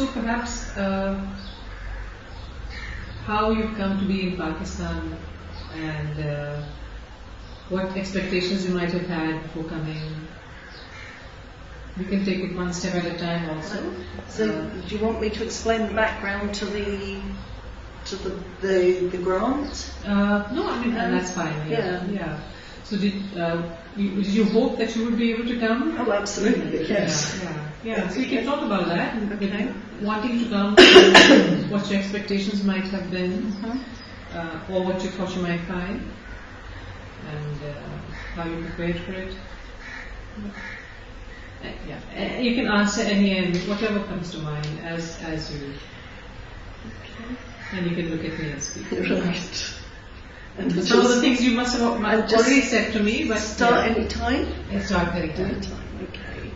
So perhaps how you've come to be in Pakistan and what expectations you might have had before coming. We can take it one step at a time also. So do you want me to explain the background to the grant? No, I mean that's fine. Yeah. So did you hope that you would be able to come? Oh, absolutely. Yes. Yeah. So we can talk about that. Okay. Wanting to come, what your expectations might have been, or what you thought you might find, and how you prepared for it. Yeah. You can answer any and whatever comes to mind as you. Okay. And you can look at me and speak. Right. And some of the things you must have already said to me, but start any time. Start any time. Okay.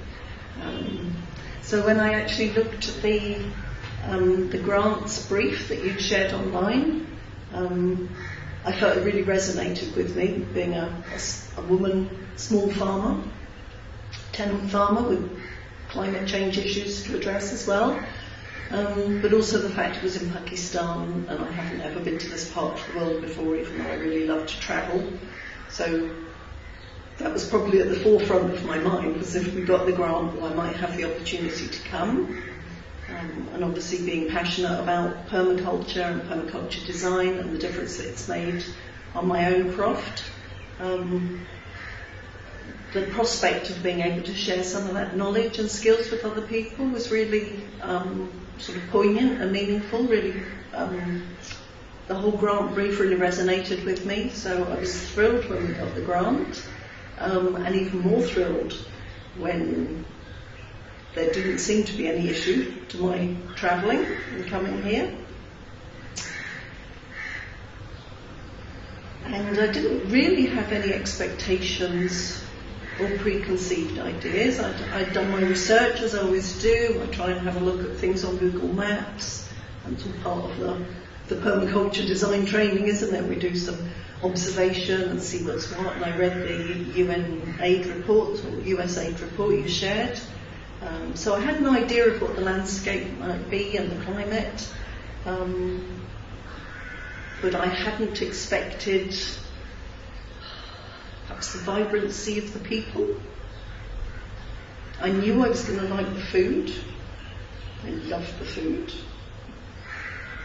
So when I actually looked at the grants brief that you'd shared online, I felt it really resonated with me, being a woman, small farmer, tenant farmer with climate change issues to address as well. But also the fact it was in Pakistan, and I haven't ever been to this part of the world before, even though I really love to travel. So that was probably at the forefront of my mind, was if we got the grant, well, I might have the opportunity to come. And obviously being passionate about permaculture and permaculture design and the difference that it's made on my own craft. The prospect of being able to share some of that knowledge and skills with other people was really sort of poignant and meaningful. Really, the whole grant brief really resonated with me. So I was thrilled when we got the grant, and even more thrilled when there didn't seem to be any issue to my travelling and coming here. And I didn't really have any expectations or preconceived ideas. I'd done my research, as I always do. I try and have a look at things on Google Maps. And it's all part of the permaculture design training, isn't it? We do some observation and see what's what. And I read the UN aid report, or US aid report you shared. So I had an idea of what the landscape might be and the climate. But I hadn't expected perhaps the vibrancy of the people. I knew I was going to like the food. I loved the food.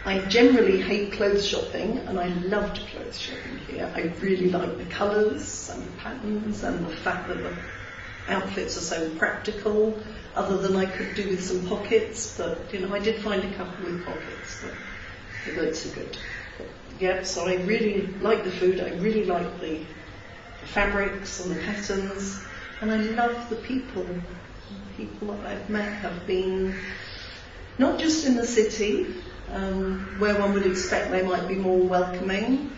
I generally hate clothes shopping, and I loved clothes shopping here. I really like the colours and the patterns and the fact that the outfits are so practical, other than I could do with some pockets, but I did find a couple with pockets, but the goods are good. But, so I really like the food, I really like the fabrics and the patterns, and I love the people. The people that I've met have been not just in the city, where one would expect they might be more welcoming,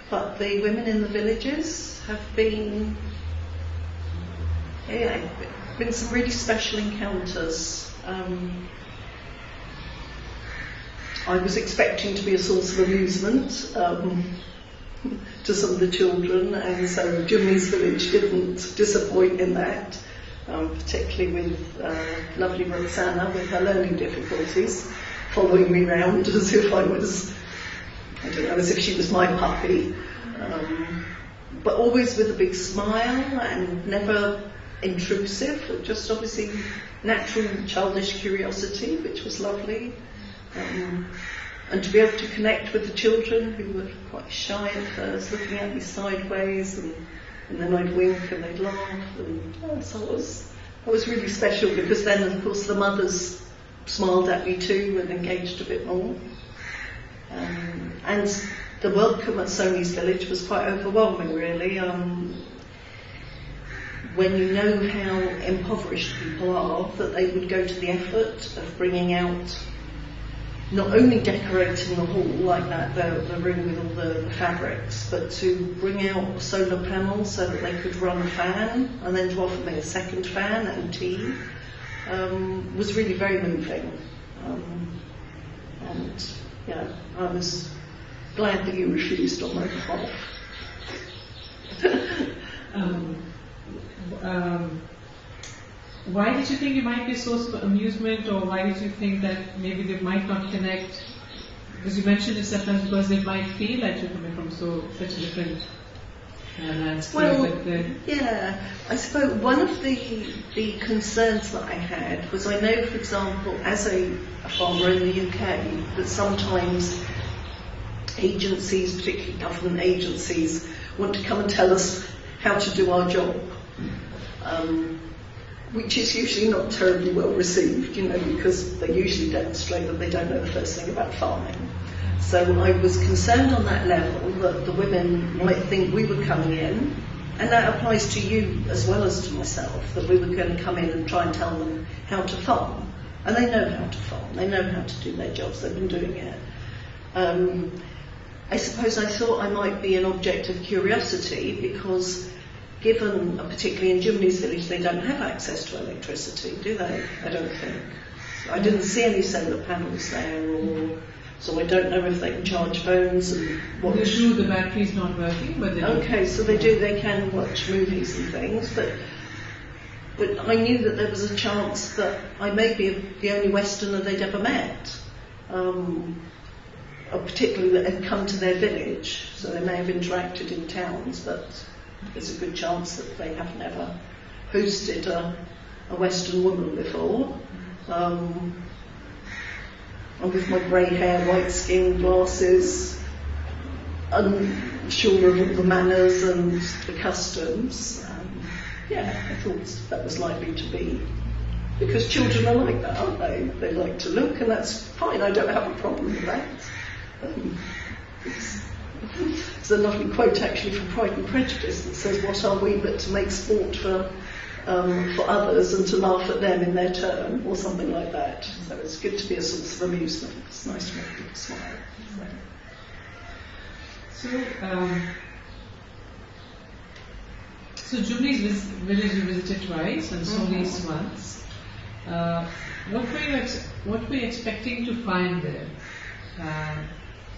but the women in the villages have been some really special encounters. I was expecting to be a source of amusement to some of the children, and so Jimmy's village didn't disappoint in that, particularly with lovely Roxana with her learning difficulties, following me round as if I was, as if she was my puppy, but always with a big smile and never intrusive, just obviously natural childish curiosity, which was lovely. And to be able to connect with the children who were quite shy at first, looking at me sideways, and then I'd wink and they'd laugh, and so that was really special, because then of course the mothers smiled at me too and engaged a bit more. And the welcome at Sony's village was quite overwhelming, really. When you know how impoverished people are, that they would go to the effort of bringing out, not only decorating the hall like that, the room with all the fabrics, but to bring out solar panels so that they could run a fan, and then to offer me a second fan and tea, was really very moving. And yeah, I was glad that you refused on my behalf. why did you think it might be a source of amusement, or why did you think that maybe they might not connect? Because you mentioned it sometimes because they might feel that you're coming from such a different landscape. Well, yeah, I suppose one of the concerns that I had was, I know, for example, as a farmer in the UK, that sometimes agencies, particularly government agencies, want to come and tell us how to do our job, which is usually not terribly well received, because they usually demonstrate that they don't know the first thing about farming. So I was concerned on that level that the women might think we were coming in, and that applies to you as well as to myself, that we were going to come in and try and tell them how to farm. And they know how to farm, they know how to do their jobs, they've been doing it. I suppose I thought I might be an object of curiosity because, given, particularly in Jimny's village, they don't have access to electricity, do they? I don't think. I didn't see any solar panels there, so I don't know if they can charge phones and watch. They do, the battery's not working, but they do. Okay, so they can watch movies and things, but I knew that there was a chance that I may be the only Westerner they'd ever met, particularly that had come to their village, so they may have interacted in towns, but there's a good chance that they haven't ever hosted a Western woman before. And with my grey hair, white skin, glasses, unsure of all the manners and the customs. I thought that was likely to be, because children are like that, aren't they? They like to look, and that's fine, I don't have a problem with that. There's a lovely quote actually from Pride and Prejudice that says, "What are we but to make sport for others and to laugh at them in their turn," or something like that. So it's good to be a source of amusement. It's nice to make people smile. So Jimny's village you visited twice and Sony's once. What were you expecting to find there?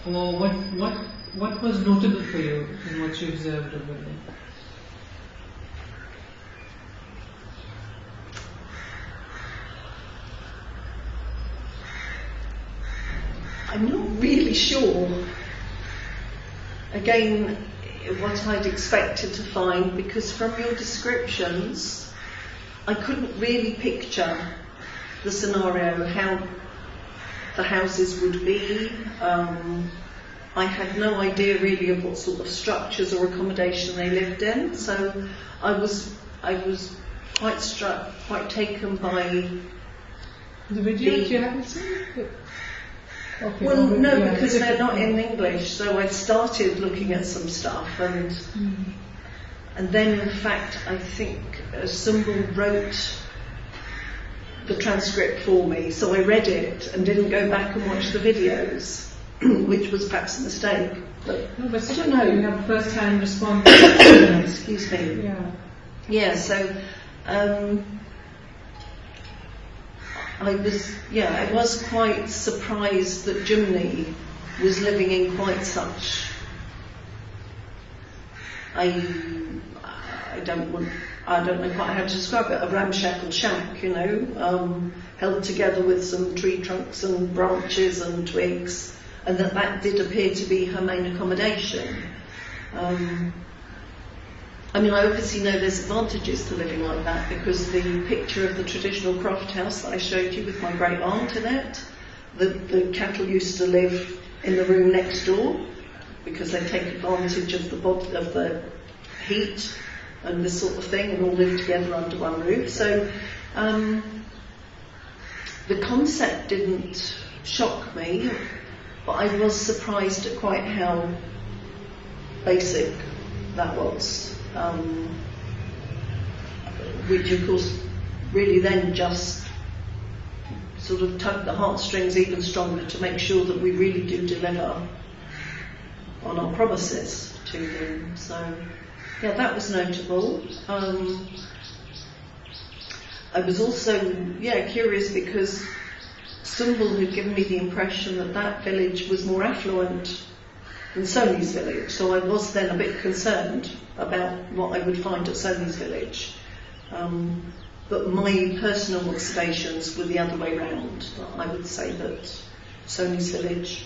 Or what was notable for you in what you observed over there? I'm not really sure. Again, what I'd expected to find, because from your descriptions, I couldn't really picture the scenario, how the houses would be. I had no idea really of what sort of structures or accommodation they lived in, so I was quite struck, quite taken by the videos you haven't seen? Okay, well, no, because they're not in English, so I started looking at some stuff, and then in fact I think Sumbul wrote the transcript for me, so I read it and didn't go back and watch the videos, which was perhaps a mistake. But I don't know. You have first-hand response. Excuse me. Yeah. Yeah. So. I was quite surprised that Jimny was living in quite such I don't know quite how to describe it, a ramshackle shack, held together with some tree trunks and branches and twigs, and that did appear to be her main accommodation. I obviously know there's advantages to living like that, because the picture of the traditional croft house that I showed you with my great aunt in it, the cattle used to live in the room next door because they take advantage of the heat and this sort of thing, and all live together under one roof. So the concept didn't shock me, but I was surprised at quite how basic that was. Which of course really then just sort of tugged the heartstrings even stronger to make sure that we really do deliver on our promises to them. So yeah, that was notable. I was also curious because Sumbul had given me the impression that village was more affluent than Sony's village, so I was then a bit concerned about what I would find at Sony's village. but my personal observations were the other way round. I would say that Sony's village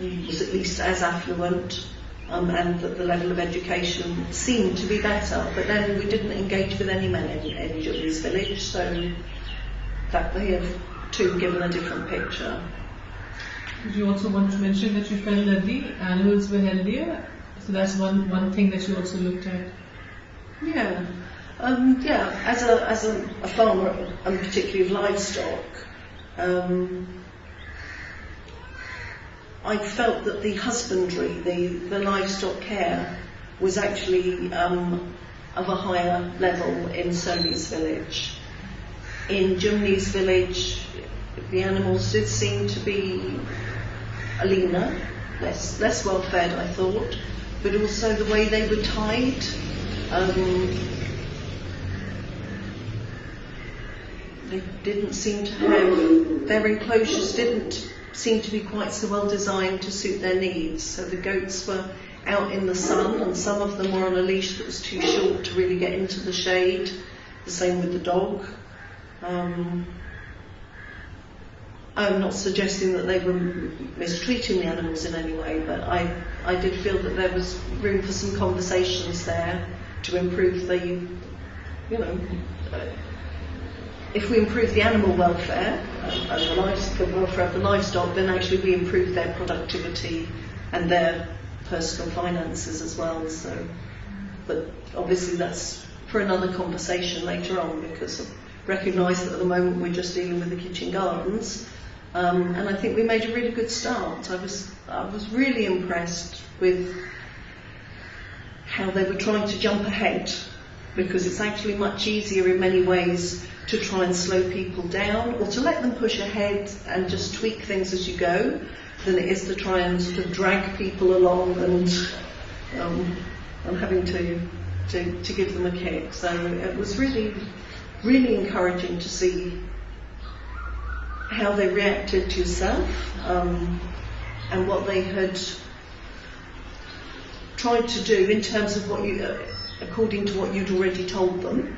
was at least as affluent, and that the level of education seemed to be better, but then we didn't engage with any men in Julie's village, so that they have too given a different picture. Did you also want to mention that you felt that the animals were healthier? So that's one thing that you also looked at. Yeah, as a farmer, and particularly of livestock, I felt that the husbandry, the livestock care, was actually of a higher level in Sony's village. In Jumni's village, the animals did seem to be leaner, less well fed, I thought, but also the way they were tied. They didn't seem to have, their enclosures didn't seem to be quite so well designed to suit their needs. So the goats were out in the sun, and some of them were on a leash that was too short to really get into the shade. The same with the dog. I'm not suggesting that they were mistreating the animals in any way, but I did feel that there was room for some conversations there to improve the, if we improve the animal welfare and the welfare of the livestock, then actually we improve their productivity and their personal finances as well. So, but obviously that's for another conversation later on, because I recognise that at the moment we're just dealing with the kitchen gardens. And I think we made a really good start. I was really impressed with how they were trying to jump ahead, because it's actually much easier in many ways to try and slow people down, or to let them push ahead and just tweak things as you go, than it is to try and sort of drag people along and having to give them a kick. So it was really, really encouraging to see how they reacted to yourself, and what they had tried to do in terms of what you, according to what you'd already told them.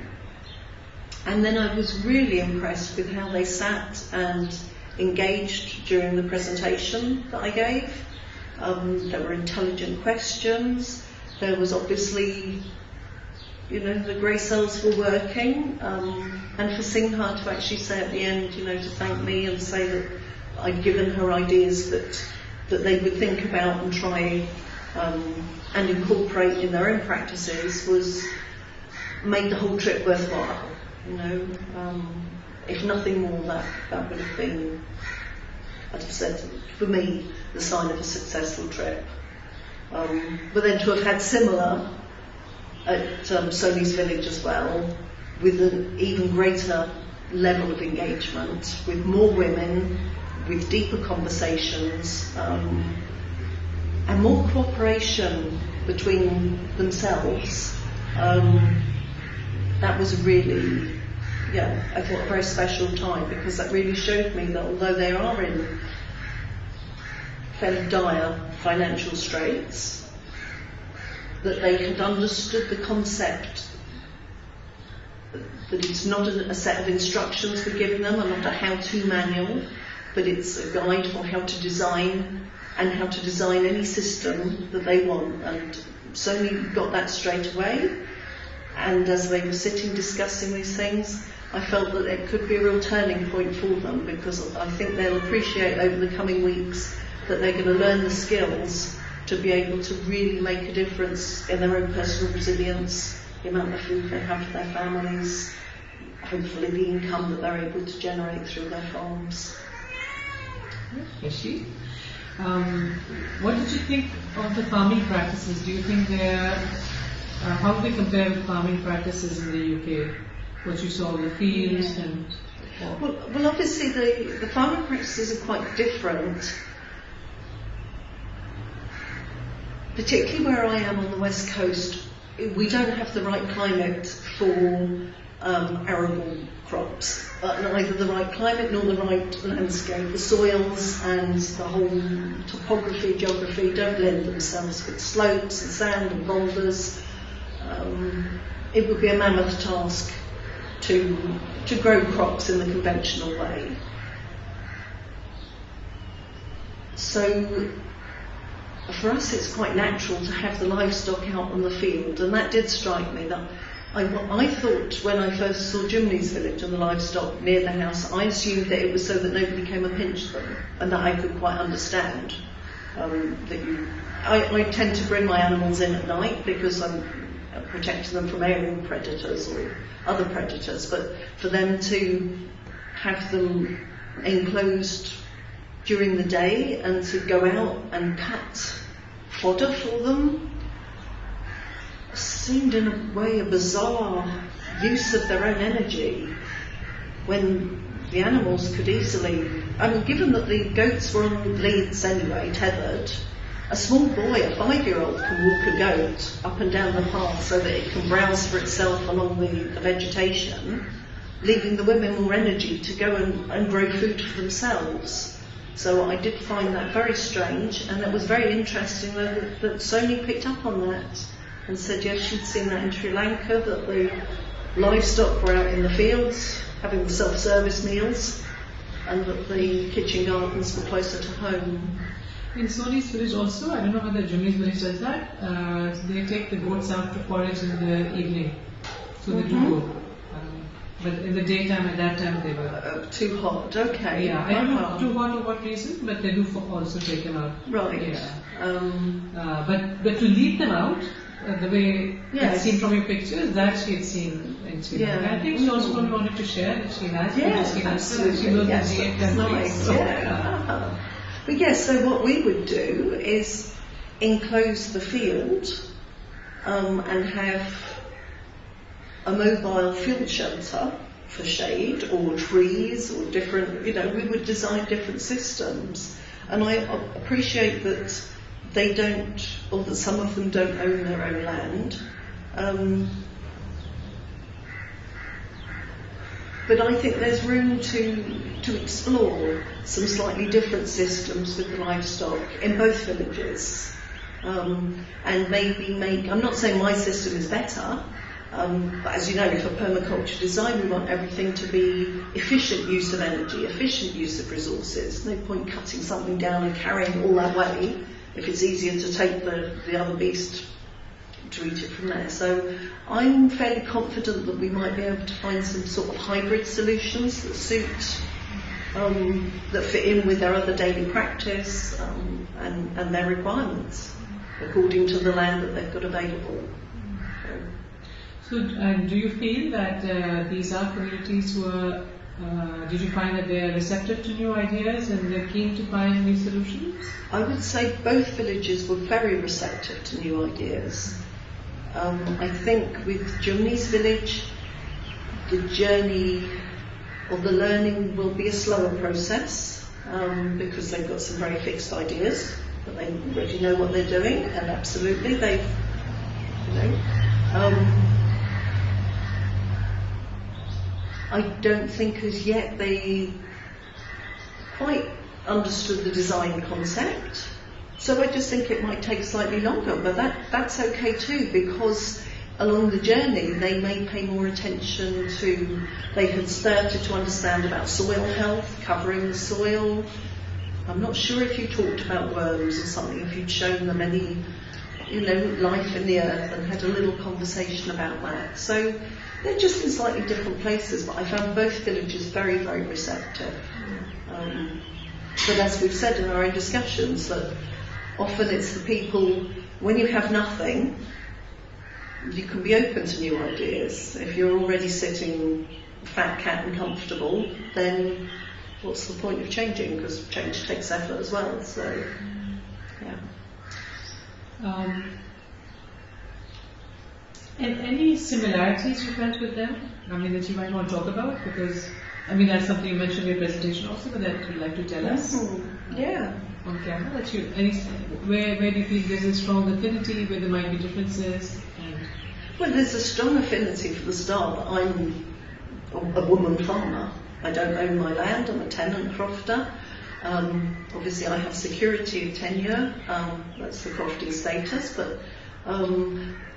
And then I was really impressed with how they sat and engaged during the presentation that I gave. There were intelligent questions. There was obviously, the grey cells were working, and for Singha to actually say at the end, to thank me and say that I'd given her ideas that they would think about and try and incorporate in their own practices made the whole trip worthwhile. If nothing more, that would have been, I'd have said, for me, the sign of a successful trip. But then to have had similar at Sony's village as well, with an even greater level of engagement, with more women, with deeper conversations, and more cooperation between themselves. That was really, I thought a very special time, because that really showed me that although they are in fairly dire financial straits, that they had understood the concept that it's not a set of instructions we're giving them, and not a how-to manual, but it's a guide for how to design any system that they want. And Sony got that straight away. And as they were sitting discussing these things, I felt that it could be a real turning point for them, because I think they'll appreciate over the coming weeks that they're going to learn the skills to be able to really make a difference in their own personal resilience, the amount of food they have for their families, hopefully the income that they're able to generate through their farms. Rishi, what did you think of the farming practices? Do you think how do they compare with farming practices in the UK? What you saw in the fields and... Well, obviously the farming practices are quite different, particularly where I am on the west coast. We don't have the right climate for arable crops, neither the right climate nor the right landscape. The soils and the whole topography, geography don't lend themselves with slopes and sand and boulders. It would be a mammoth task to grow crops in the conventional way. So for us it's quite natural to have the livestock out on the field, and that did strike me. That I thought when I first saw Jimney's village and the livestock near the house, I assumed that it was so that nobody came and pinched them, and that I could quite understand I tend to bring my animals in at night because I'm protecting them from aerial predators or other predators, but for them to have them enclosed during the day and to go out and cut fodder for them seemed in a way a bizarre use of their own energy, when the animals could easily, given that the goats were on leads anyway, tethered, a small boy, a 5-year-old, can walk a goat up and down the path so that it can browse for itself along the vegetation, leaving the women more energy to go and grow food for themselves. So I did find that very strange, and it was very interesting that Sony picked up on that and said yes, she'd seen that in Sri Lanka, that the livestock were out in the fields having the self-service meals, and that the kitchen gardens were closer to home. In Sony's village also, I don't know whether Jimmy's village does that, they take the goats out to forage in the evening, so they do go. But in the daytime, at that time, they were too hot. Okay. Yeah, I don't know too hot or what reason, but they do also take them out. Right. Yeah. But to lead them out, the way it's seen from your pictures, that she had seen in Sri Lanka. I think she also probably wanted to share that she has. Yes, absolutely. She knows yes, the G8 that's countries. nice. So, Yeah. But yes, so what we would do is enclose the field and have a mobile field shelter for shade or trees or different, we would design different systems. And I appreciate that they don't, or that some of them don't own their own land. But I think there's room to explore some slightly different systems with the livestock in both villages. And maybe I'm not saying my system is better, but as you know, for permaculture design, we want everything to be efficient use of energy, efficient use of resources. No point cutting something down and carrying all that way if it's easier to take the other beast to eat it from there. So I'm fairly confident that we might be able to find some sort of hybrid solutions that suit, that fit in with their other daily practice and their requirements according to the land that they've got available. So do you feel that these are communities who are, did you find that they are receptive to new ideas and they're keen to find new solutions? I would say both villages were very receptive to new ideas. I think with Jimney's village, the journey or the learning will be a slower process because they've got some very fixed ideas, but they already know what they're doing, and absolutely they've, I don't think as yet they quite understood the design concept. So I just think it might take slightly longer, but that's okay too, because along the journey they may pay more attention to, they had started to understand about soil health, covering the soil. I'm not sure if you talked about worms or something, if you'd shown them any, life in the earth and had a little conversation about that. So they're just in slightly different places, but I found both villages very, very receptive. But as we've said in our own discussions, that often it's the people, when you have nothing, you can be open to new ideas. If you're already sitting fat cat and comfortable, then what's the point of changing? Because change takes effort as well. So, yeah. And any similarities you felt with them? That you might want to talk about, because that's something you mentioned in your presentation also, but that you'd like to tell us. Yeah. On camera, where do you feel there's a strong affinity, where there might be differences? Well, there's a strong affinity for the start. I'm a woman farmer. I don't own my land. I'm a tenant crofter. Obviously, I have security of tenure. That's the crofting status. But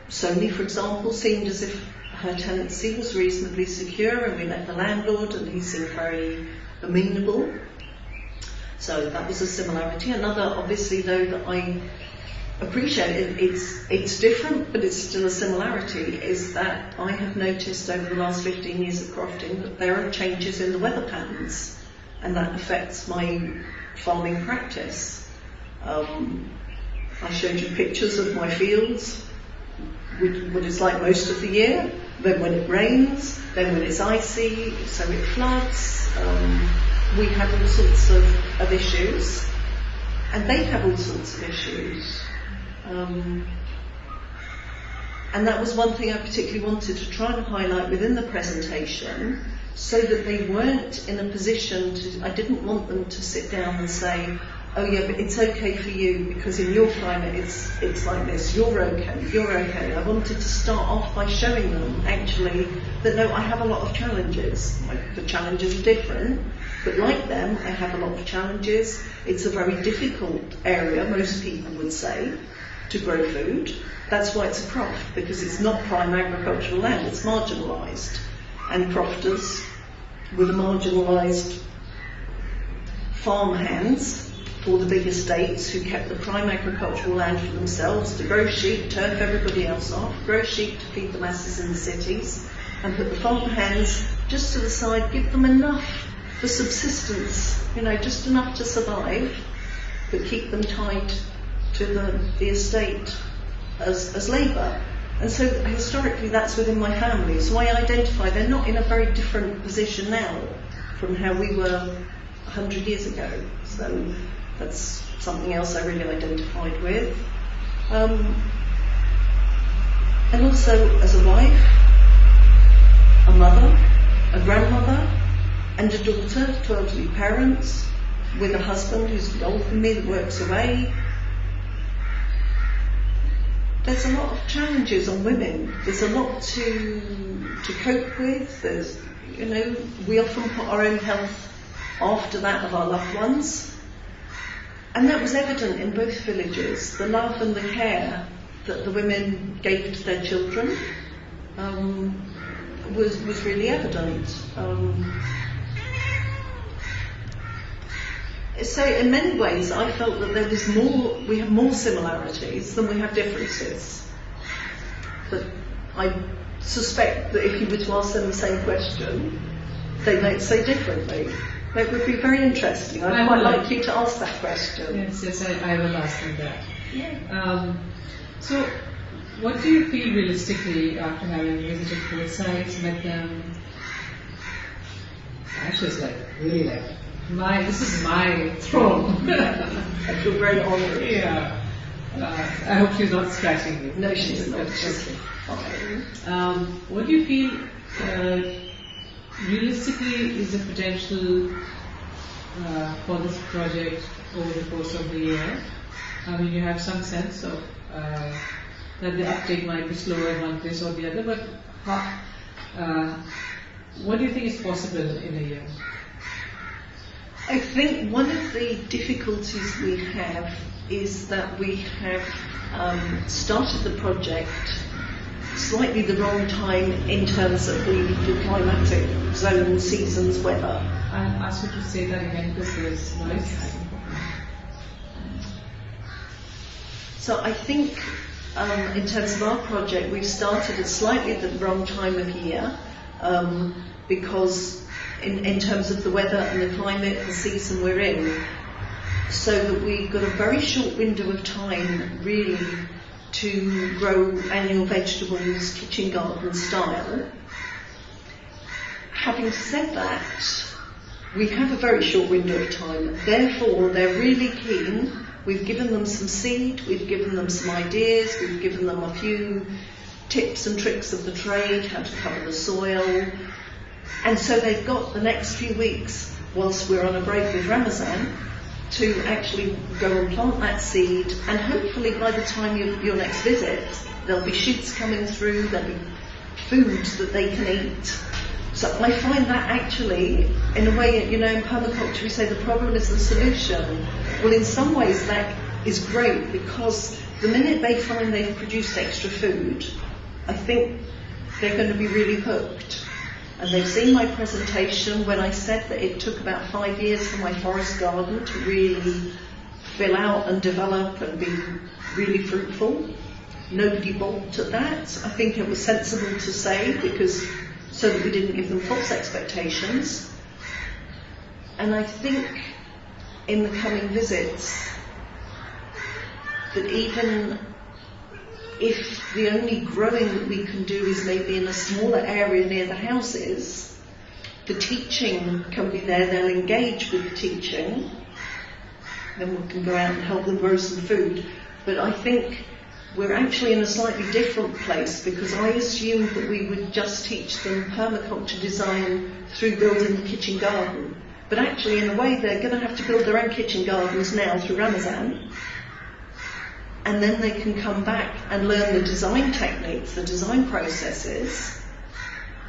Sony, for example, seemed as if her tenancy was reasonably secure, and we met the landlord and he seemed very amenable. So that was a similarity. Another, obviously, though, that I appreciate, it's different, but it's still a similarity, is that I have noticed over the last 15 years of crofting that there are changes in the weather patterns, and that affects my farming practice. I showed you pictures of my fields, what it's like most of the year, then when it rains, then when it's icy, so it floods. We have all sorts of issues, and they have all sorts of issues. And that was one thing I particularly wanted to try and highlight within the presentation, so that they weren't in a position to, I didn't want them to sit down and say, oh yeah, but it's okay for you because in your climate it's like this, you're okay. I wanted to start off by showing them actually that no, I have a lot of challenges. The challenges are different, but like them, I have a lot of challenges. It's a very difficult area, most people would say, to grow food. That's why it's a croft, because it's not prime agricultural land, it's marginalised. And crofters were the marginalised farm hands for the big estates who kept the prime agricultural land for themselves to grow sheep, turf everybody else off, grow sheep to feed the masses in the cities, and put the farm hands just to the side, give them enough for subsistence, just enough to survive, but keep them tied to the estate as labour. And so historically that's within my family, so I identify they're not in a very different position now from how we were 100 years ago. So that's something else I really identified with. And also as a wife, a mother, a grandmother, and a daughter to elderly parents, with a husband who's older than me that works away. There's a lot of challenges on women. There's a lot to cope with. There's, we often put our own health after that of our loved ones. And that was evident in both villages. The love and the care that the women gave to their children was really evident. So in many ways I felt that there was we have more similarities than we have differences. But I suspect that if you were to ask them the same question, they might say differently. It would be very interesting. I'd quite like you to ask that question. Yes, I will ask them that. Yeah. So, what do you feel realistically after having visited both sides, met them? Actually, it's really this is my throne. I feel very honoured. Yeah. I hope she's not scratching you. No, she's not. Okay. What do you feel realistically is the potential for this project over the course of the year? I mean, you have some sense of that the uptake might be slower in one place or the other, but what do you think is possible in a year? I think one of the difficulties we have is that we have started the project slightly the wrong time in terms of the climatic zone, seasons, weather. I'll ask you to say that again because there's noise. So I think in terms of our project, we've started at slightly the wrong time of year because in terms of the weather and the climate, the season we're in, so that we've got a very short window of time really to grow annual vegetables, kitchen garden style. Having said that, we have a very short window of time, therefore they're really keen. We've given them some seed, we've given them some ideas, we've given them a few tips and tricks of the trade, how to cover the soil, and so they've got the next few weeks whilst we're on a break with Ramazan to actually go and plant that seed, and hopefully by the time your next visit there'll be shoots coming through, there'll be foods that they can eat. So I find that actually, in a way, in permaculture we say the problem is the solution. Well, in some ways that is great, because the minute they find they've produced extra food, I think they're going to be really hooked. And they've seen my presentation when I said that it took about 5 years for my forest garden to really fill out and develop and be really fruitful. Nobody balked at that. I think it was sensible to say, because so that we didn't give them false expectations. And I think in the coming visits that even if the only growing that we can do is maybe in a smaller area near the houses, the teaching can be there, they'll engage with the teaching, then we can go out and help them grow some food. But I think we're actually in a slightly different place, because I assumed that we would just teach them permaculture design through building the kitchen garden. But actually, in a way, they're going to have to build their own kitchen gardens now through Ramadan. And then they can come back and learn the design techniques, the design processes.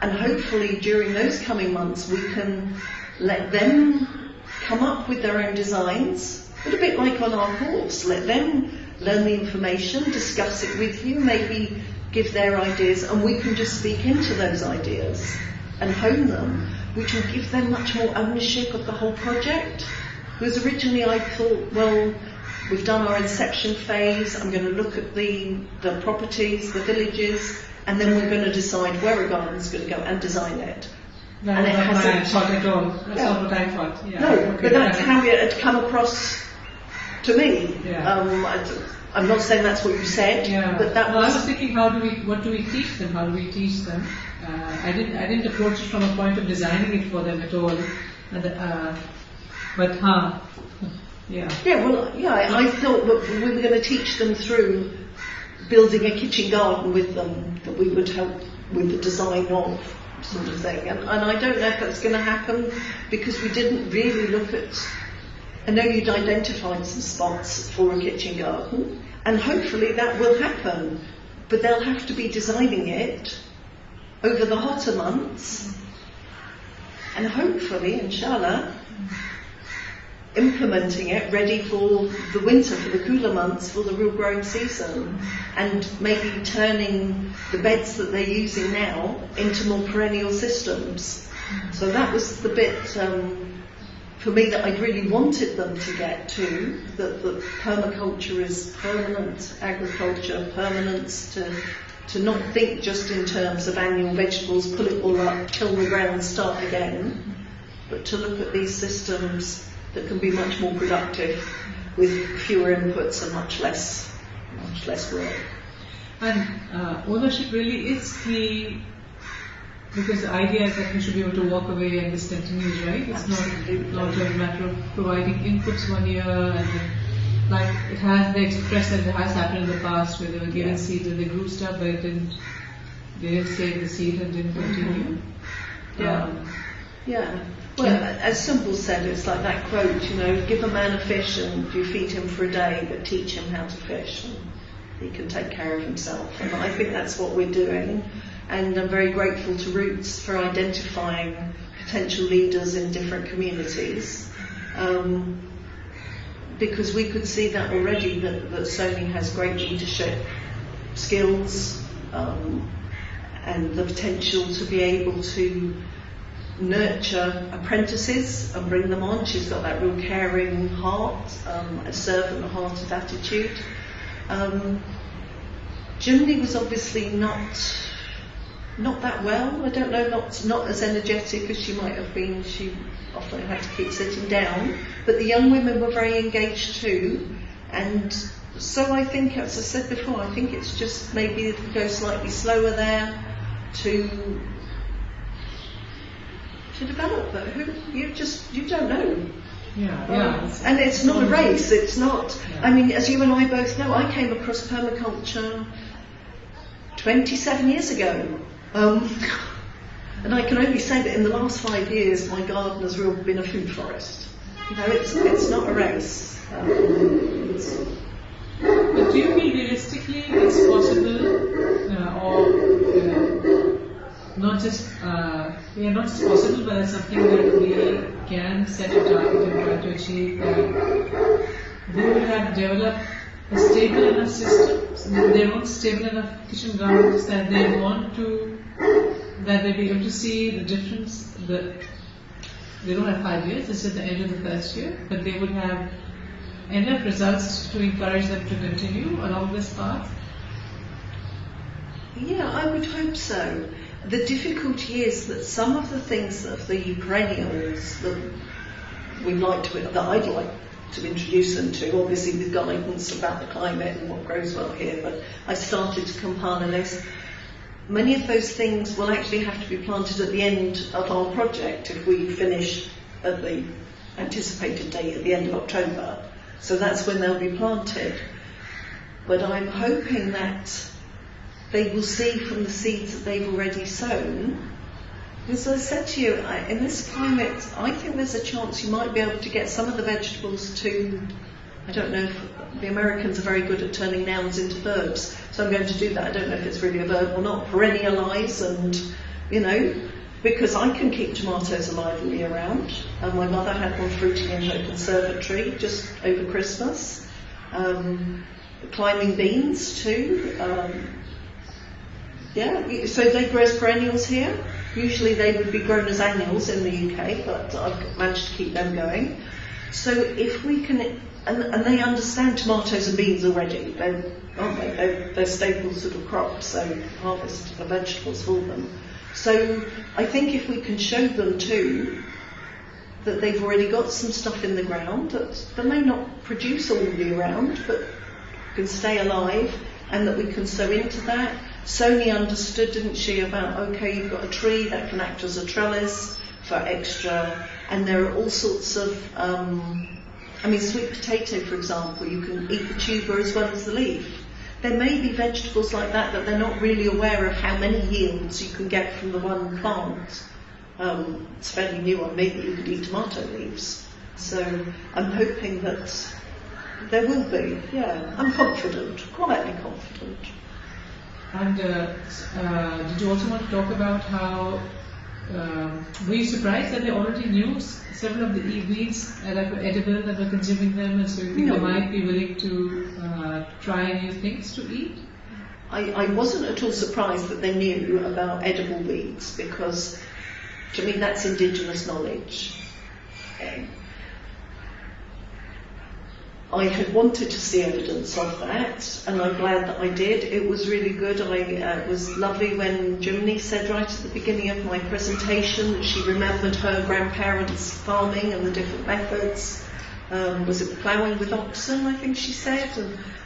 And hopefully, during those coming months, we can let them come up with their own designs. But a bit like on our course, let them learn the information, discuss it with you, maybe give their ideas, and we can just speak into those ideas and hone them, which will give them much more ownership of the whole project. Because originally I thought, well, we've done our inception phase, I'm going to look at the properties, the villages, and then we're going to decide where a garden's going to go and design it. No, and it hasn't. I thought at all. That's not what I thought. Yeah. No, Okay, but that's how it had come across to me. Yeah. I'm not saying that's what you said, but that I was... was thinking, what do we teach them? How do we teach them? I didn't approach it from a point of designing it for them at all. I thought that we were going to teach them through building a kitchen garden with them, that we would help with the design of, sort of thing. And I don't know if that's going to happen, because we didn't really look at... I know you'd identified some spots for a kitchen garden, and hopefully that will happen, but they'll have to be designing it over the hotter months, and hopefully, inshallah, implementing it ready for the winter, for the cooler months, for the real growing season, and maybe turning the beds that they're using now into more perennial systems. So that was the bit for me that I really wanted them to get to, that permaculture is permanent agriculture, permanence, to not think just in terms of annual vegetables, pull it all up, kill the ground, start again, but to look at these systems that can be much more productive with fewer inputs and much less work. And ownership really is key, because the idea is that you should be able to walk away and this continues, right? It's not a matter of providing inputs 1 year and then, like they expressed that it has happened in the past where they were given seeds and they grew stuff, but they didn't save the seed and didn't continue. Well, as Simple said, it's like that quote, give a man a fish and you feed him for a day, but teach him how to fish and he can take care of himself. And I think that's what we're doing. And I'm very grateful to Roots for identifying potential leaders in different communities. Because we could see that already, that Sony has great leadership skills and the potential to be able to nurture apprentices and bring them on. She's got that real caring heart, a servant-hearted attitude. Jimmy was obviously not that well. I don't know, not as energetic as she might have been. She often had to keep sitting down. But the young women were very engaged too. And so I think, as I said before, I think it's just maybe if we go slightly slower there to develop it. You don't know. And it's not a race. It's not. I mean, as you and I both know, I came across permaculture 27 years ago. And I can only say that in the last 5 years, my garden has really been a food forest. It's not a race. But do you feel realistically it's possible, not just possible, but it's something that we can set a target and try to achieve? They will have developed a stable enough system, their own stable enough kitchen gardens that they want to that they'll be able to see the difference. They don't have 5 years, this is the end of the first year, but they would have enough results to encourage them to continue along this path? Yeah, I would hope so. The difficulty is that some of the things of the perennials that that I'd like to introduce them to, obviously with guidance about the climate and what grows well here, but I started to compile a list. Many of those things will actually have to be planted at the end of our project if we finish at the anticipated date at the end of October. So that's when they'll be planted. But I'm hoping that they will see from the seeds that they've already sown. As I said to you, in this climate, I think there's a chance you might be able to get some of the vegetables to, I don't know if the Americans are very good at turning nouns into verbs, so I'm going to do that. I don't know if it's really a verb or not. Perennialise and, because I can keep tomatoes alive all year round. My mother had one fruiting in her conservatory just over Christmas. Climbing beans too. So they grow as perennials here. Usually they would be grown as annuals in the UK, but I've managed to keep them going. So if we can, and they understand tomatoes and beans already, aren't they? They're staple sort of crops, so harvest the vegetables for them. So I think if we can show them too that they've already got some stuff in the ground that they may not produce all year round, but can stay alive, and that we can sow into that. Sony understood, didn't she, about, okay, you've got a tree that can act as a trellis for extra, and there are all sorts of, sweet potato, for example, you can eat the tuber as well as the leaf. There may be vegetables like that they're not really aware of how many yields you can get from the one plant. It's fairly new on me that you could eat tomato leaves. So I'm hoping that there will be, I'm confident, quietly confident. And did you also want to talk about how, were you surprised that they already knew several of the weeds that were edible, that were consuming them, and so you think they might be willing to try new things to eat? I wasn't at all surprised that they knew about edible weeds, because to me that's indigenous knowledge. I had wanted to see evidence of that, and I'm glad that I did. It was really good. It was lovely when Jimmy said right at the beginning of my presentation that she remembered her grandparents' farming and the different methods. Was it ploughing with oxen, I think she said?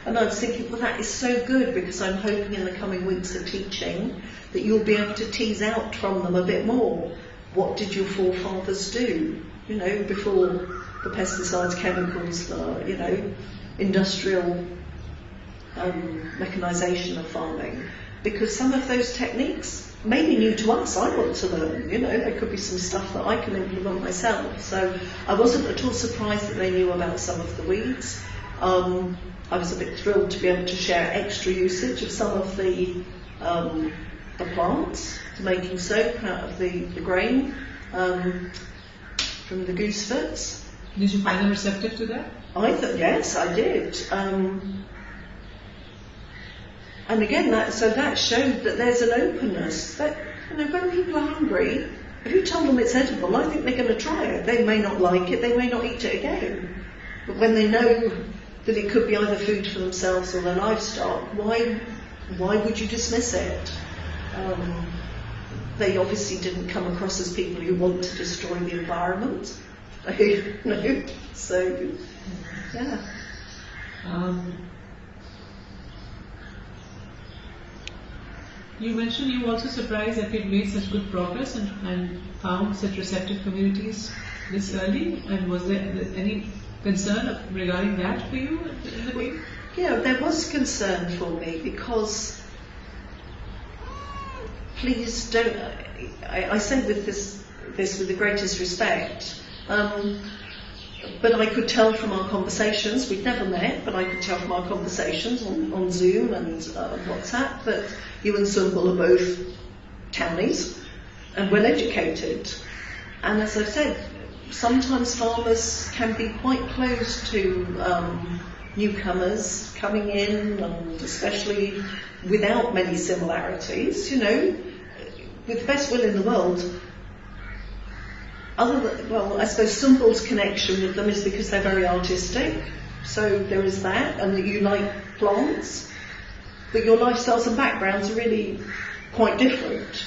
And I was thinking, well, that is so good, because I'm hoping in the coming weeks of teaching that you'll be able to tease out from them a bit more. What did your forefathers do, before the pesticides, chemicals, industrial mechanisation of farming? Because some of those techniques may be new to us. I want to learn, there could be some stuff that I can implement myself. So I wasn't at all surprised that they knew about some of the weeds. I was a bit thrilled to be able to share extra usage of some of the plants, to making soap out of the grain from the goosefoots. Did you find them receptive to that? Yes, I did. And again, that showed that there's an openness. That when people are hungry, if you tell them it's edible, I think they're going to try it. They may not like it, they may not eat it again. But when they know that it could be either food for themselves or their livestock, why would you dismiss it? They obviously didn't come across as people who want to destroy the environment. No. So, yeah. You mentioned you were also surprised that you'd made such good progress and found such receptive communities this early. And was there any concern regarding that for you in the beginning? Yeah, there was concern for me, because please don't. I say this with the greatest respect. But I could tell from our conversations, we'd never met, but I could tell from our conversations on Zoom and WhatsApp that you and Sunbul are both townies and well educated. And as I said, sometimes farmers can be quite closed to newcomers coming in, and especially without many similarities, with the best will in the world, I suppose Sunbal's connection with them is because they're very artistic, so there is that, and that you like plants, but your lifestyles and backgrounds are really quite different.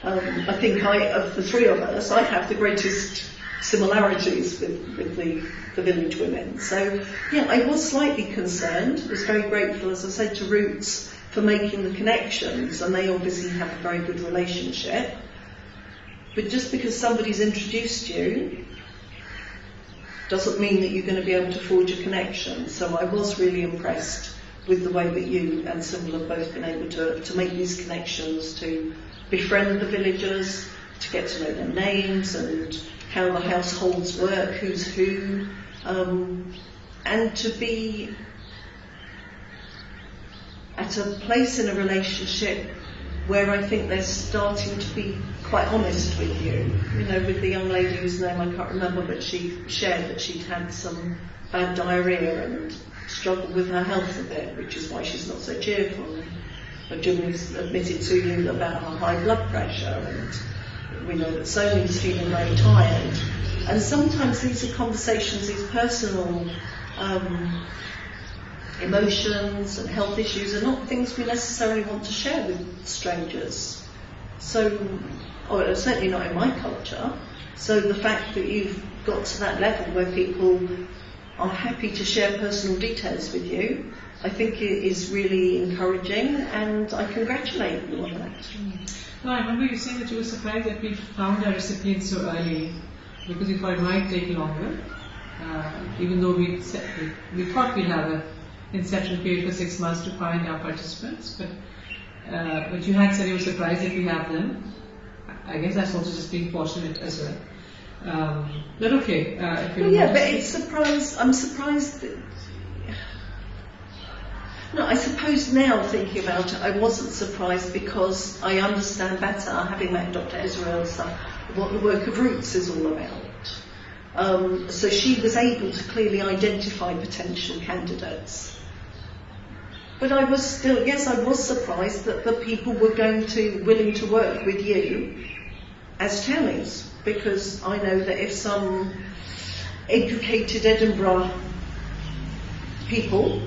I think of the three of us, I have the greatest similarities with the village women. So yeah, I was slightly concerned. I was very grateful, as I said, to Roots for making the connections, and they obviously have a very good relationship. But just because somebody's introduced you doesn't mean that you're going to be able to forge a connection. So I was really impressed with the way that you and Symbol have both been able to make these connections, to befriend the villagers, to get to know their names and how the households work, who's who, and to be at a place in a relationship where I think they're starting to be quite honest with you. You know, with the young lady whose name I can't remember, but she shared that she'd had some bad diarrhea and struggled with her health a bit, which is why she's not so cheerful. And Jimmy's admitted to you about her high blood pressure, and we know that Sonia's feeling very tired. And sometimes these are conversations, these personal emotions and health issues are not things we necessarily want to share with strangers. So, certainly not in my culture. So the fact that you've got to that level where people are happy to share personal details with you, I think it is really encouraging, and I congratulate you on that. No, I remember you saying that you were surprised that we found our recipients so early, because we thought it might take longer, even though we thought we'd have an inception period for 6 months to find our participants, but you had said you were surprised that we have them. I guess that's also just being fortunate as well. But okay. But it's surprised. I'm surprised that. No, I suppose now thinking about it, I wasn't surprised because I understand better, having met Dr. Israel, what the work of Roots is all about. So she was able to clearly identify potential candidates. But I was still, yes, I was surprised that the people were willing to work with you as townies, because I know that if some educated Edinburgh people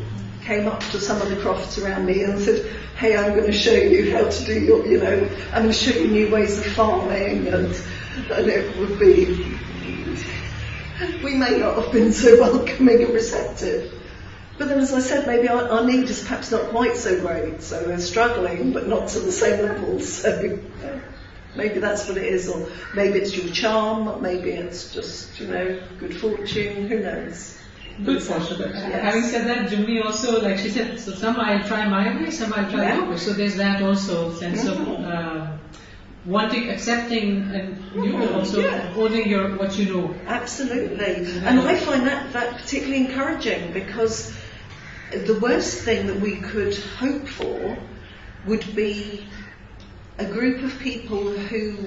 came up to some of the crofts around me and said, hey, I'm going to show you how to do your, I'm going to show you new ways of farming, and it would be, we may not have been so welcoming and receptive. But then, as I said, maybe our need is perhaps not quite so great, so they're struggling, but not to the same level. So maybe that's what it is, or maybe it's your charm, maybe it's just, good fortune, who knows. Good fortune. But having said that, Jimmy also, like she said, so some I'll try my way, some I'll try your way. So there's that also sense of wanting, accepting, and you also owning what you know. Absolutely. And I find that particularly encouraging, because the worst thing that we could hope for would be a group of people who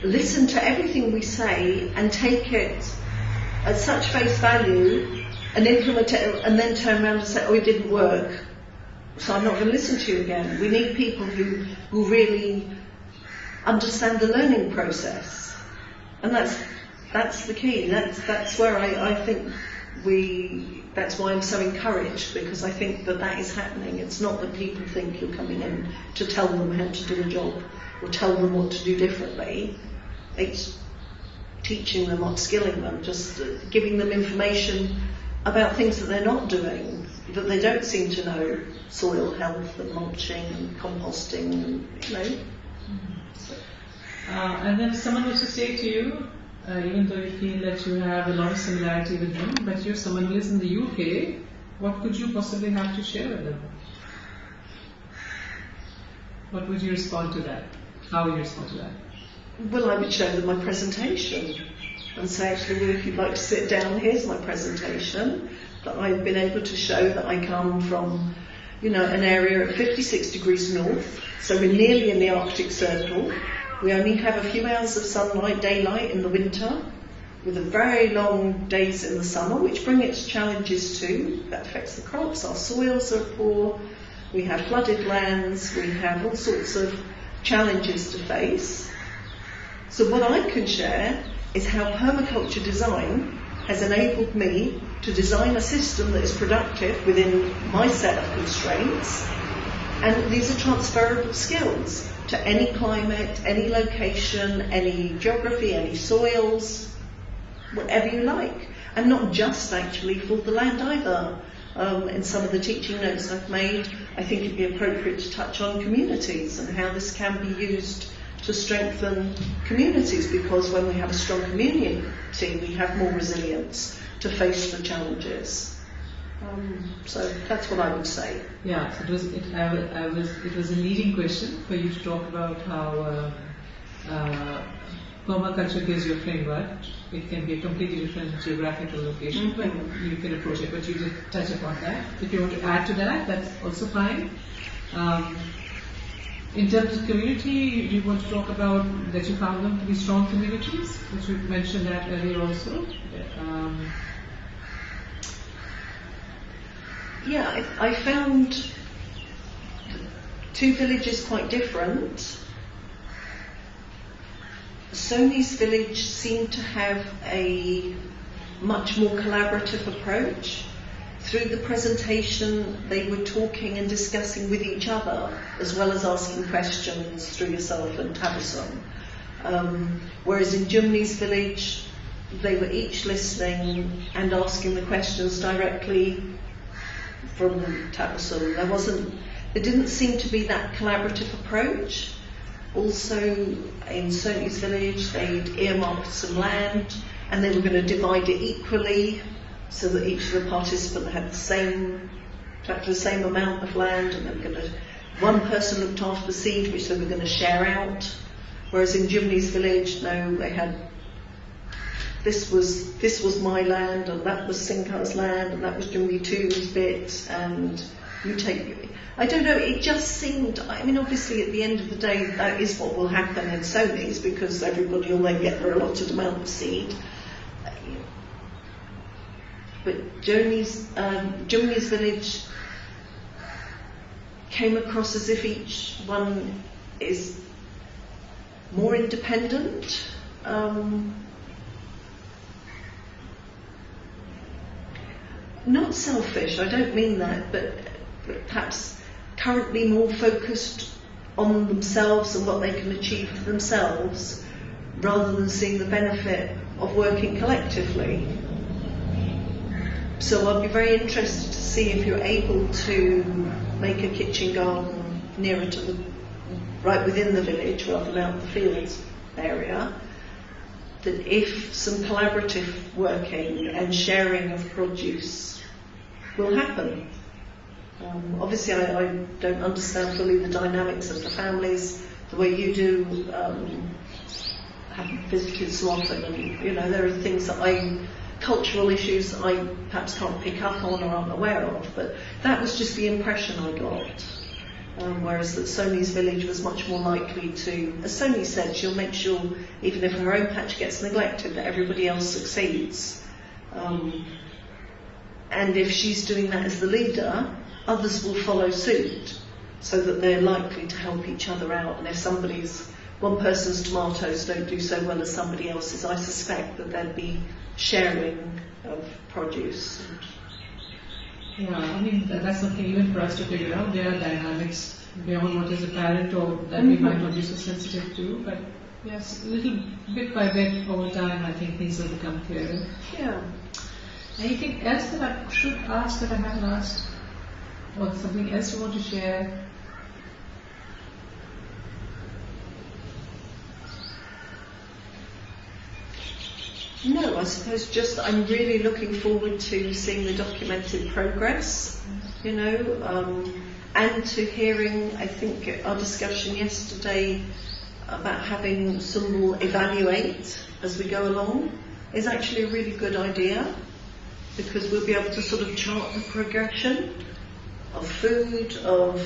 listen to everything we say and take it at such face value and implement it, and then turn around and say, oh, it didn't work, so I'm not going to listen to you again. We need people who will really understand the learning process, and that's the key. That's where I think that's why I'm so encouraged, because I think that is happening. It's not that people think you're coming in to tell them how to do a job or tell them what to do differently. It's teaching them, upskilling them, just giving them information about things that they're not doing, that they don't seem to know, soil health and mulching and composting, and And then someone was to say to you, even though you feel that you have a lot of similarity with them, but you're someone who lives in the UK, what could you possibly have to share with them? What would you respond to that? How would you respond to that? Well, I would show them my presentation and say, actually, well, if you'd like to sit down, here's my presentation, that I've been able to show that I come from, an area at 56 degrees north, so we're nearly in the Arctic Circle. We only have a few hours of sunlight, daylight in the winter, with a very long days in the summer, which bring its challenges too. That affects the crops, our soils are poor, we have flooded lands, we have all sorts of challenges to face. So what I can share is how permaculture design has enabled me to design a system that is productive within my set of constraints, and these are transferable skills to any climate, any location, any geography, any soils, whatever you like, and not just actually for the land either. In some of the teaching notes I've made, I think it'd be appropriate to touch on communities and how this can be used to strengthen communities, because when we have a strong community, we have more resilience to face the challenges. So that's what I would say. Yeah, so it was a leading question for you to talk about how permaculture gives you a framework. It can be a completely different geographical location, but you can approach it, but you did touch upon that. If you want to add to that, that's also fine. In terms of community, do you want to talk about that you found them to be strong communities? Which you mentioned that earlier also. Yeah, I found two villages quite different. Sony's village seemed to have a much more collaborative approach. Through the presentation, they were talking and discussing with each other, as well as asking questions through yourself and Tabasum. Whereas in Jumni's village, they were each listening and asking the questions directly from Tabasum. There didn't seem to be that collaborative approach. Also, in Sony's village, they'd earmarked some land and they were going to divide it equally so that each of the participants had the same amount of land, and they were going to, one person looked after the seed, which they were going to share out. Whereas in Jimny's village, no, they had, this was my land, and that was Sinkar's land, and that was Jimny 2's bit, and you take. I don't know, it just seemed, I mean, obviously at the end of the day, that is what will happen in Sony's, because everybody will then get their allotted amount of seed. But Jimny's village came across as if each one is more independent. Not selfish, I don't mean that, but perhaps currently more focused on themselves and what they can achieve for themselves, rather than seeing the benefit of working collectively. So I'd be very interested to see if you're able to make a kitchen garden nearer to the, right within the village rather than out the fields area, that if some collaborative working and sharing of produce will happen. Obviously I don't understand fully the dynamics of the families the way you do, haven't visited so often, and you know, there are things that cultural issues I perhaps can't pick up on or aren't aware of, but that was just the impression I got. Whereas that Sony's village was much more likely to, as Sony said, she'll make sure even if her own patch gets neglected that everybody else succeeds. And if she's doing that as the leader, others will follow suit, so that they're likely to help each other out. And if one person's tomatoes don't do so well as somebody else's, I suspect that there'd be sharing of produce. Yeah, I mean, that's something even for us to figure out. There are dynamics beyond what is apparent or that we might not be so sensitive to, but yes, little bit by bit over time, I think things will become clearer. Yeah. Anything else that I should ask that I haven't asked? Or something else you want to share? No, I suppose just I'm really looking forward to seeing the documented progress, you know, and to hearing, I think our discussion yesterday about having Sumbul evaluate as we go along is actually a really good idea, because we'll be able to sort of chart the progression of food, of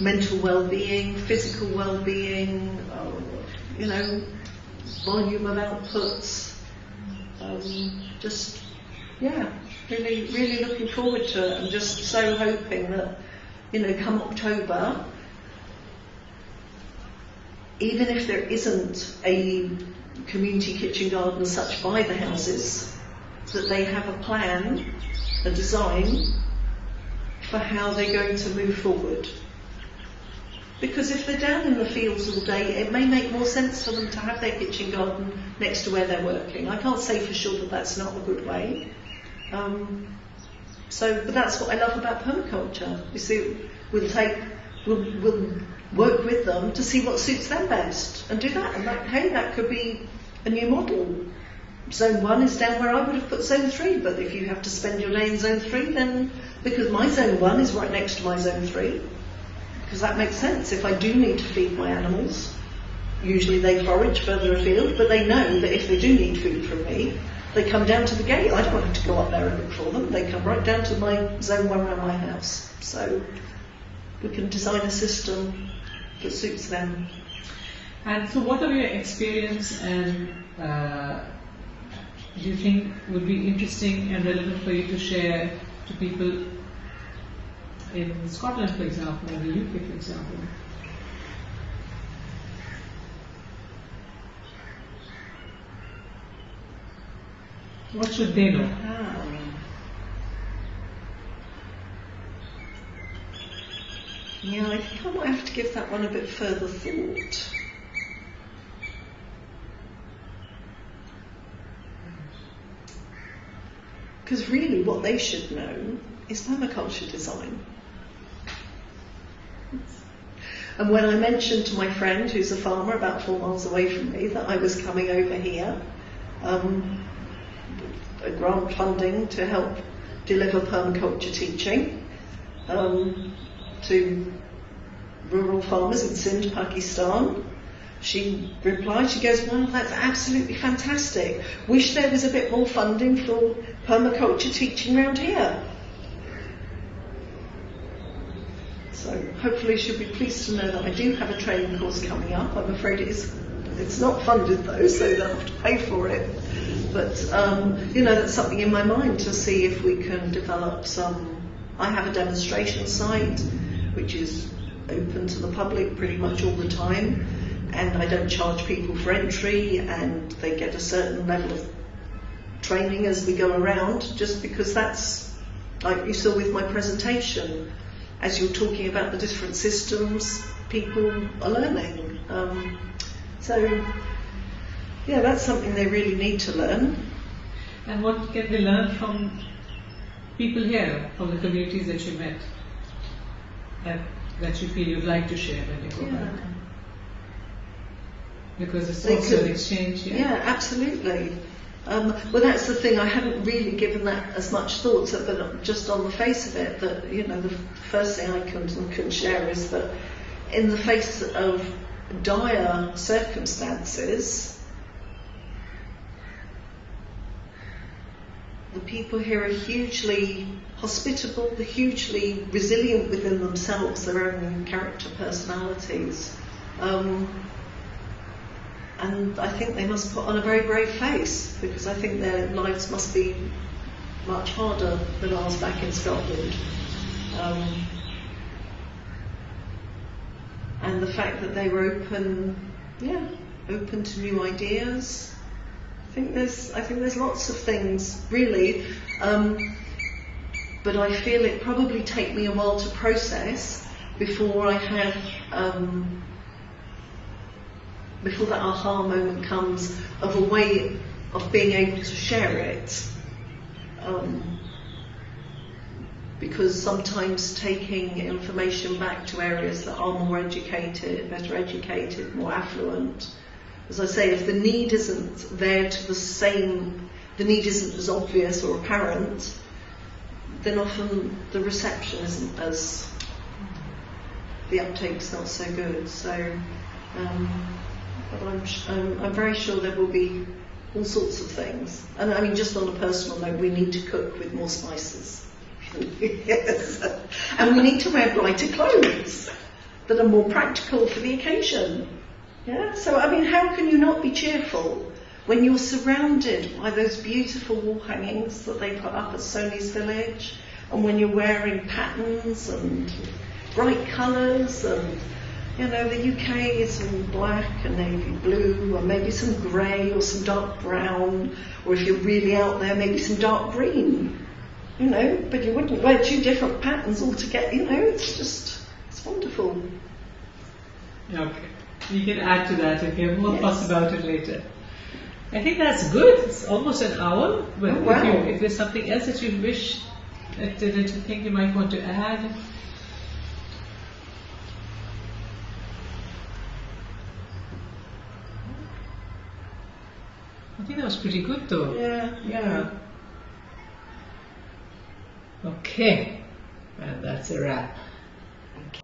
mental well-being, physical well-being, you know, volume of outputs. Really looking forward to it. I'm just so hoping that, come October, even if there isn't a community kitchen garden as such by the houses, that they have a plan, a design for how they're going to move forward. Because if they're down in the fields all day, it may make more sense for them to have their kitchen garden next to where they're working. I can't say for sure that that's not a good way. But that's what I love about permaculture. You see, we'll work with them to see what suits them best and do that. And that could be a new model. Zone 1 is down where I would have put Zone 3, but if you have to spend your day in Zone 3, then because my Zone 1 is right next to my Zone 3, because that makes sense. If I do need to feed my animals, usually they forage further afield, but they know that if they do need food from me, they come down to the gate. I don't have to go up there and look for them. They come right down to my Zone 1 around my house. So we can design a system that suits them. And so what are your experience and do you think would be interesting and relevant for you to share to people in Scotland, for example, or the UK, for example? What should they know? Yeah, I think I might have to give that one a bit further thought. Because really what they should know is permaculture design. And when I mentioned to my friend, who's a farmer about 4 miles away from me, that I was coming over here, a grant funding to help deliver permaculture teaching to rural farmers in Sindh, Pakistan, she replied, she goes, well, that's absolutely fantastic. Wish there was a bit more funding for permaculture teaching around here. So hopefully she'll be pleased to know that I do have a training course coming up. I'm afraid it's not funded though, so they'll have to pay for it. But, that's something in my mind to see if we can develop some. I have a demonstration site which is open to the public pretty much all the time, and I don't charge people for entry, and they get a certain level of training as we go around, just because that's, like you saw with my presentation, as you're talking about the different systems, people are learning. That's something they really need to learn. And what can they learn from people here, from the communities that you met, that you feel you'd like to share when you go back? Because it's also an exchange. Yeah, absolutely. Well, that's the thing. I hadn't really given that as much thought, but just on the face of it, that the first thing I can share is that in the face of dire circumstances, the people here are hugely hospitable, hugely resilient within themselves, their own character, personalities. And I think they must put on a very brave face, because I think their lives must be much harder than ours back in Scotland. And the fact that they were open to new ideas. I think there's lots of things really, but I feel it probably take me a while to process before I have. Before that aha moment comes of a way of being able to share it. Because sometimes taking information back to areas that are more educated, better educated, more affluent, as I say, if the need isn't there to the need isn't as obvious or apparent, then often the reception isn't as, the uptake's not so good. So. But I'm very sure there will be all sorts of things. And I mean, just on a personal note, we need to cook with more spices. Yes. And we need to wear brighter clothes that are more practical for the occasion. Yeah. So I mean, how can you not be cheerful when you're surrounded by those beautiful wall hangings that they put up at Sony's Village, and when you're wearing patterns and bright colours, and you know, the UK is all black and navy blue, or maybe some grey or some dark brown, or if you're really out there, maybe some dark green. You know, but you wouldn't wear two different patterns altogether. You know, it's wonderful. Okay. You can add to that if you have more Yes. thoughts about it later. I think that's good. It's almost an hour. But Oh, wow. if there's something else that you wish, that you think you might want to add. I think that was pretty good though. Yeah. Okay. And that's a wrap.